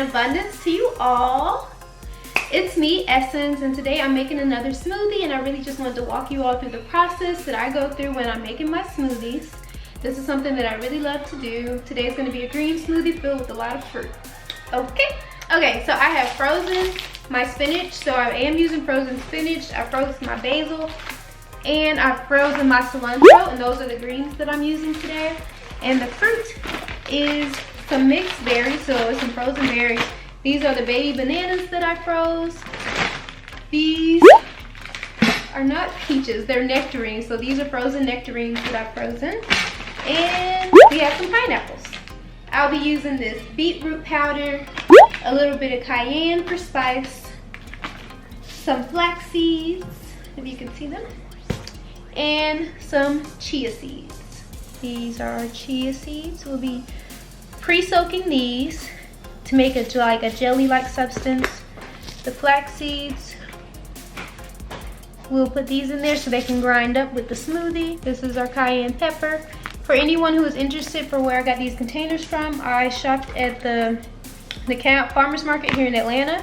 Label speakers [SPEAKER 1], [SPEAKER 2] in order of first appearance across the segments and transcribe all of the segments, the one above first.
[SPEAKER 1] and abundance to you all. It's me, Essence, and today I'm making another smoothie, and I really just wanted to walk you all through the process that I go through when I'm making my smoothies. This is something that I really love to do. Today is going to be a green smoothie filled with a lot of fruit. Okay, so I have frozen my spinach, so I am using frozen spinach. I froze my basil, and I've frozen my cilantro, and those are the greens that I'm using today. And the fruit is some mixed berries, so it's some frozen berries. These are the baby bananas that I froze. These are not peaches, they're nectarines. So these are frozen nectarines that I've frozen. And we have some pineapples. I'll be using this beetroot powder, a little bit of cayenne for spice, some flax seeds, if you can see them, and some chia seeds. These are chia seeds. We'll be pre-soaking these to make it like a jelly-like substance. The flax seeds, we'll put these in there so they can grind up with the smoothie. This is our cayenne pepper. For anyone who is interested for where I got these containers from, I shopped at the Camp Farmers Market here in Atlanta.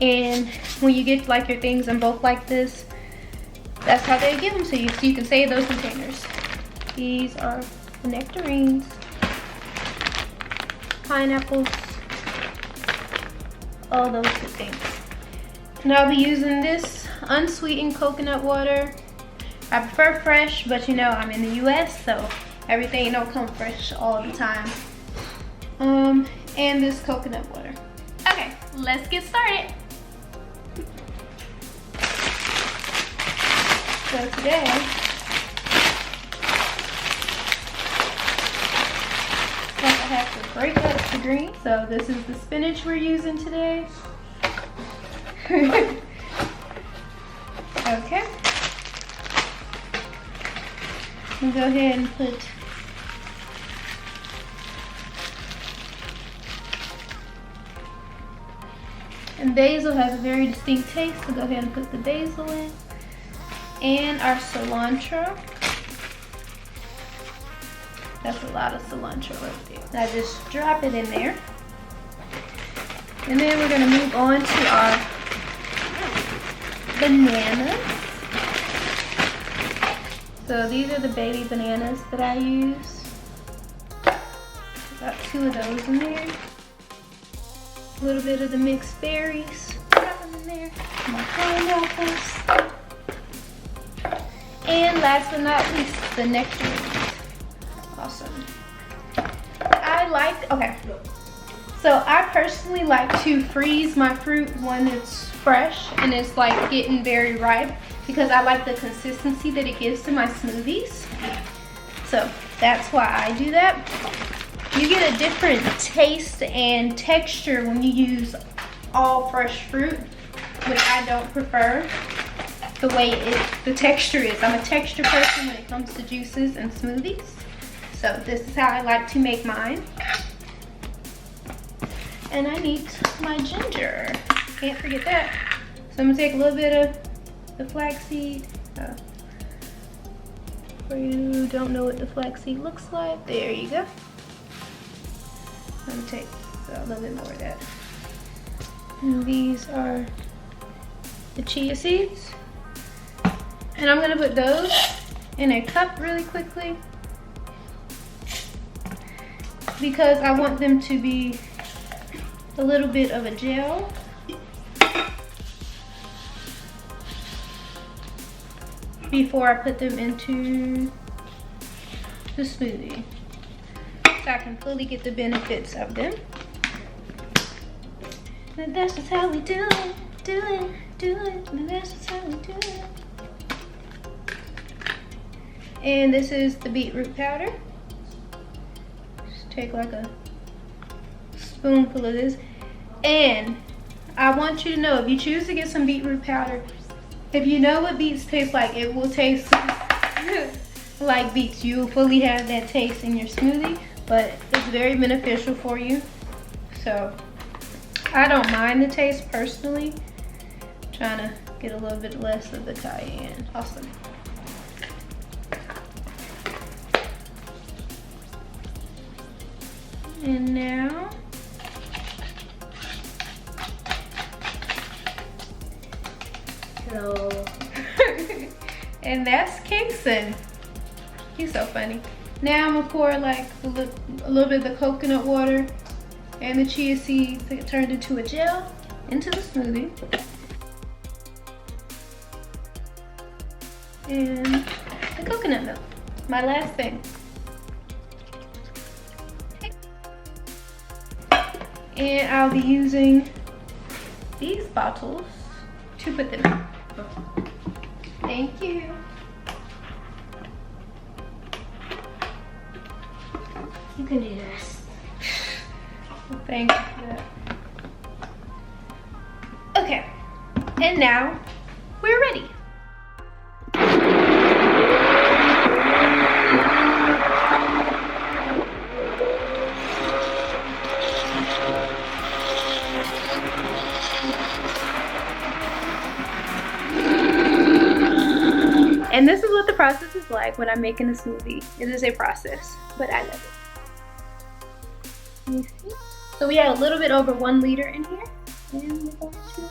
[SPEAKER 1] And when you get like your things in bulk like this, that's how they give them to you, so you can save those containers. These are the nectarines, pineapples, all those good things. And I'll be using this unsweetened coconut water. I prefer fresh, but you know I'm in the US, so everything don't come fresh all the time. And this coconut water. Okay, let's get started. So today, I have to break up the green. So this is the spinach we're using today. Okay. We'll go ahead and put and basil has a very distinct taste, so go ahead and put the basil in. And our cilantro. That's a lot of cilantro right there. Now just drop it in there. And then we're gonna move on to our bananas. So these are the baby bananas that I use. Got 2 of those in there. A little bit of the mixed berries. Drop them in there. My pineapples. And last but not least, the nectarines. Awesome. So I personally like to freeze my fruit when it's fresh and it's like getting very ripe, because I like the consistency that it gives to my smoothies. So that's why I do that. You get a different taste and texture when you use all fresh fruit, which I don't prefer the way the texture is. I'm a texture person when it comes to juices and smoothies. So this is how I like to make mine. And I need my ginger. Can't forget that. So I'm gonna take a little bit of the flaxseed. For you who don't know what the flaxseed looks like, there you go. I'm gonna take a little bit more of that. And these are the chia seeds. And I'm gonna put those in a cup really quickly, because I want them to be a little bit of a gel. Before I put them into the smoothie, so I can fully get the benefits of them. And that's just how we do it, do it, do it. And that's just how we do it. And this is the beetroot powder. Just take like a spoonful of this. And I want you to know, if you choose to get some beetroot powder, if you know what beets taste like, it will taste like beets. You will fully have that taste in your smoothie, but it's very beneficial for you. So I don't mind the taste personally. I'm trying to get a little bit less of the cayenne. Awesome. And now
[SPEAKER 2] Hello.
[SPEAKER 1] And that's Kingston. He's so funny. Now I'm gonna pour like a little bit of the coconut water and the chia seeds that turned into a gel into the smoothie. And the coconut milk, my last thing. And I'll be using these bottles to put them in. Thank you.
[SPEAKER 2] You can do this.
[SPEAKER 1] Thank you for that. Okay, and now we're ready. And this is what the process is like when I'm making a smoothie. It is a process, but I love it. Let me see. So we had a little bit over 1 liter in here. And we're going to